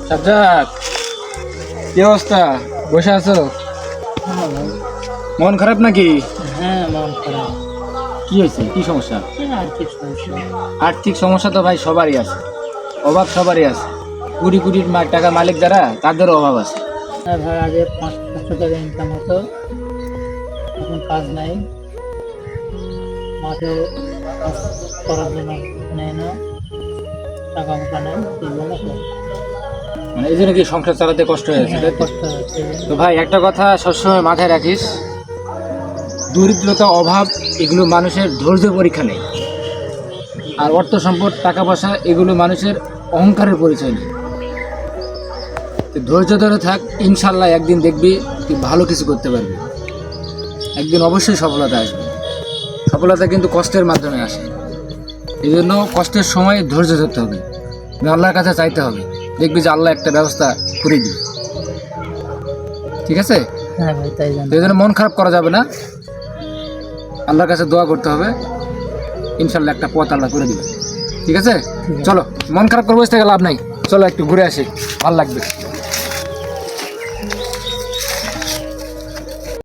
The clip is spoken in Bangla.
সাজ্জাদ, কি অবস্থা? বসে আছো? মন খারাপ নাকি? হ্যাঁ, মন খারাপ। কি হয়েছে? কি সমস্যা? আর্থিক সমস্যা। আর্থিক সমস্যা তো ভাই সবারই আছে, অভাব সবারই আছে। কোটি কোটি টাকার মালিক যারা, তাদেরও অভাব আছে। হ্যাঁ ভাই, আগে 500 টাকা ইনকাম হতো, এখন কাজ নাই। মাঠেও কাজ করার জন্য নেয় না, টাকা মোটা নেই, এই জন্য তো। মানে এই জন্য কি সংসার চালাতে কষ্ট হয়েছে, তাই তো? কষ্ট হচ্ছে। তো ভাই একটা কথা সবসময় মাথায় রাখিস, দরিদ্রতা, অভাব এগুলো মানুষের ধৈর্য পরীক্ষা নেই। আর অর্থ সম্পদ, টাকা পয়সা এগুলো মানুষের অহংকারের পরিচয় নেই। তো ধৈর্য ধরে থাক, ইনশাল্লাহ একদিন দেখবি তুই ভালো কিছু করতে পারবি। একদিন অবশ্যই সফলতা আসবে। সফলতা কিন্তু কষ্টের মাধ্যমে আসে। এই জন্য কষ্টের সময় ধৈর্য ধরতে হবে, আল্লাহর কাছে চাইতে হবে। দেখবি যে আল্লাহ একটা ব্যবস্থা করে দিবে। ঠিক আছে? হ্যাঁ ভাই, তাই জানি। এই জন্য মন খারাপ করা যাবে না, আল্লাহর কাছে দোয়া করতে হবে। ইনশাল্লাহ একটা পথ আল্লাহ করে দিবে। ঠিক আছে? চলো, মন খারাপ করে বসে থেকে লাভ নাই, চলো একটু ঘুরে আসি, ভালো লাগবে।